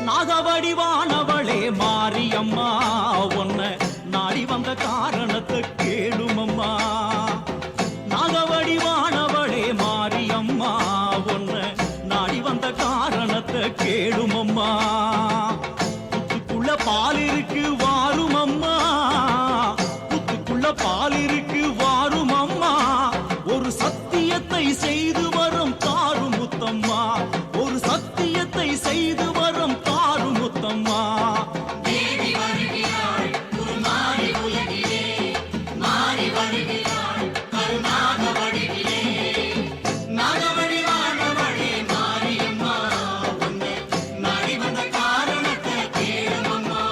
நாகவடிவானவளே மாரியம்மா, உன்ன நாடி வந்த காரணத்தை கேளுமம்மா. நாகவடிவானவளே மாரியம்மா, உன்ன நாடி வந்த காரணத்தை கேளுமம்மா. புத்துக்குள்ள பால் இருக்கு வாருமம்மா, புத்துக்குள்ள பால் இருக்கு வாருமம்மா. ஒரு சத்தியத்தை செய்து வரும் தாரும் முத்தம்மா, ஒரு சத்தியத்தை செய்து வரும் தாரும் முத்தம்மா. தேவி வருகிறாள் குருமாரி உலகிலே, மாறி வருகிறாள் கருணாக வடிவிலே. நாகவடிவானவளே மாரியம்மா, உன்னை நாடி வந்த காரணத்தை கேளுமம்மா.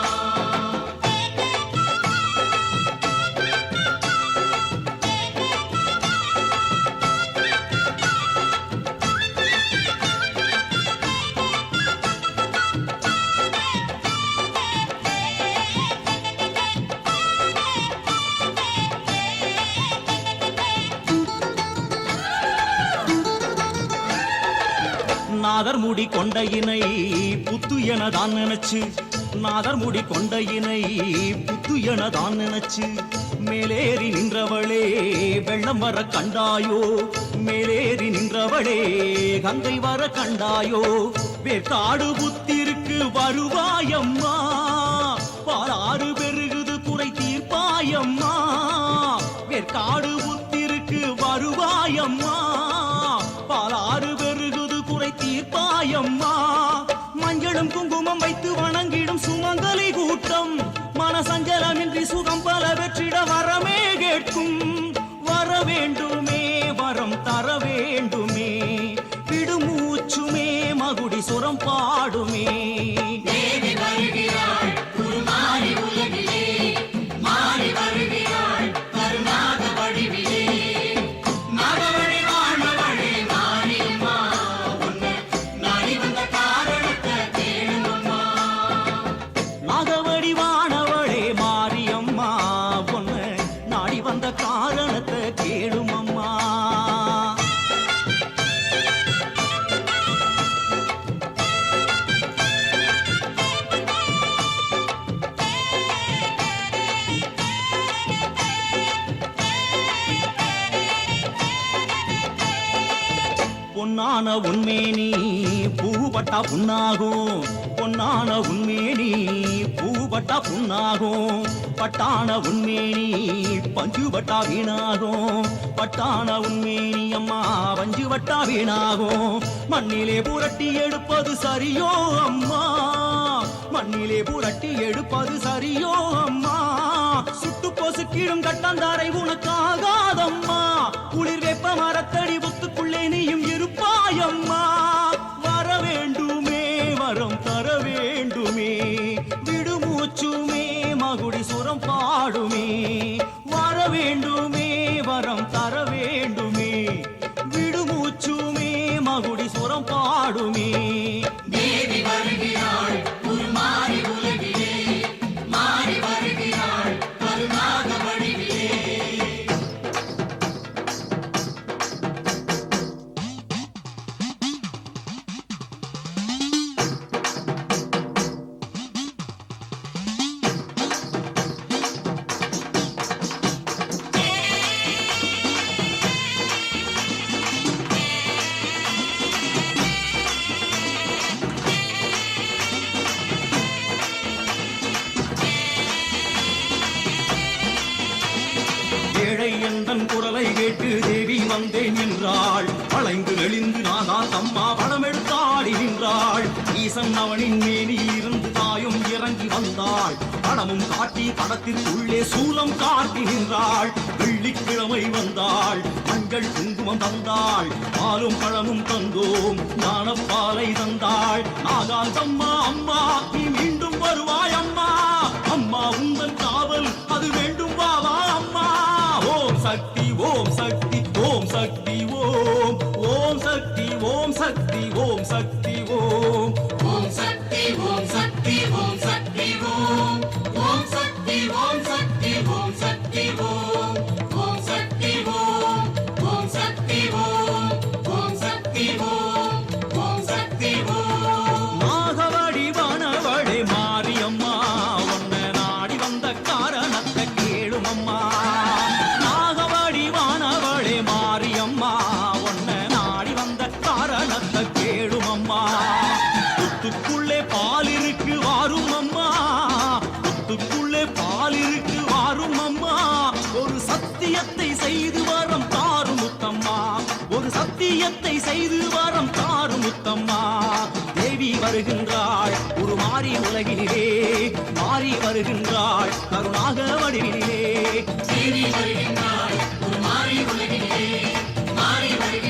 நாதர் முடி கொண்ட இணை புத்து எனதான் நினைச்சு, நாதர் முடி கொண்ட இணை புத்து எனதான் நினைச்சு. மேலேறி நின்றவளே வெள்ளம் வர கண்டாயோ, மேலேறி நின்றவளே கங்கை வர கண்டாயோ. வேற்காடு புத்திருக்கு வருவாயம்மா, பாலாறு பெருகுது குறை தீர்ப்பாயம்மா. வேற்காடு புத்திருக்கு வருவாயம்மா, பாலாறு பெருகுது குறை தீர்ப்பாயம்மா. மஞ்சளும் குங்குமம் வைத்து வணங்கிடும் சுமங்கலி கூட்டம், மனசஞ்சலமின்றி சுகம் பல வெற்றிட வரமே கேட்கும். வர வேண்டுமே வரம் தர வேண்டுமே, விடுமூச்சுமே மகுடி சுரம் பாடுமே. தேவி வருகிறாள் குருமாரி உலகிலே, மாறி வருகிறாள் கருணாக வடிவிலே. நாகவடிவானவளே மாரியம்மா, உன்னை நாடி வந்த காரணத்தை கேளுமம்மா. நாகவடிவானவளே மாரியம்மா, உன்ன நாடி வந்த காரணத்தை கேளுமம்மா. பொன்னான உன்மேனி பூபட்டா புண்ணாகும், பொன்னான உன்மேனி பூபட்டா புண்ணாகும். பட்டான உன்மேனி பஞ்சுபட்டா வீணாகும், பட்டான உன்மேனி அம்மா பஞ்சுபட்டா வீணாகும். மண்ணிலே புரட்டி எடுப்பது சரியோ அம்மா, மண்ணிலே புரட்டி எடுப்பது சரியோ அம்மா. சுட்டு பொசுக்கிடும் கட்டந்தாரை உனக்காகாதம்மா, குளிர் வெப்ப மரத்தடி புத்துக்குள்ளே நீயும் இருப்பாயம்மா. வர வேண்டுமே வரம் தர வேண்டுமே, விடுமூச்சுமே மகுடி சுரம் பாடுமே. வர வேண்டுமே வரம் தர வேண்டுமே, விடுமூச்சுமே மகுடி சுரம் பாடுமே. தேவி வருகிறாள் குருமாரி உலகிலே, மாறி வருகிறாள் கருணாக வடிவிலே. ஏழை எந்தன் குரலை கேட்டு தேவி வந்தேன் என்றாள். வளைந்து நெளிந்து நாதா தம்மா பணமெடுத்தாடி நின்றாள். ஈசன் அவனின் மேனி இருந்து தாய் தாயும் இறங்கி வந்தாள். பணமும் காட்டி படத்திற்குள்ளே சூலம் காட்டி நின்றாள். வெள்ளிக்கிழமை வந்தாள், மஞ்சள் குங்குமம் தந்தாள், பாலும் பழமும் தந்தோம், ஞானப்பாலை தந்தாள். நாகாந்தம்மா அம்மா நீ மீண்டும் வருவாய் அம்மா, அம்மா உந்தன் காவல் அது வேண்டும் வாவா அம்மா. ஓம் சக்தி ஓம் சக்தி ஓம் சக்தி ஓம், ஓம் சக்தி ஓம் சக்தி ஓம் சக்தி ஓம். ஓம் சக்தி ஓம் சக்தி ஓம் சக்தி ஓம். ஓம் சக்தி ஓம் சக்தி ஓம் சக்தி ஓம். ஓம் சக்தி ஓம். ஓம் சக்தி ஓம். ஓம் சக்தி ஓம். ஓம் சக்தி ஓம். நாகவடி வனவழி மாரியம்மா உன்னை நாடி வந்த காரணத்தை கேளுமம்மா. நாகவடி வனவழி மாரியம்மா உன்னை நாடி வந்த காரணத்தை கேளுமம்மா. புத்துக்குள்ளே பால் இருக்கு வாரும் அம்மா, புத்துக்குள்ளே பால் இருக்கு வாரும் அம்மா. ஒரு சத்தியத்தை செய்து வரம் தாரும் முத்தம்மா, ஒரு சத்தியத்தை செய்து வரம் தாரும் முத்தம்மா. தேவி வருகின்றாள் ஒரு மாறி உலகினிலே, மாறி வருகின்றாள் கருணாக வடிவினிலே. தேவி வருகின்றாள் ஒரு மாறி உலகிலே, மாறி வருகின்றாள்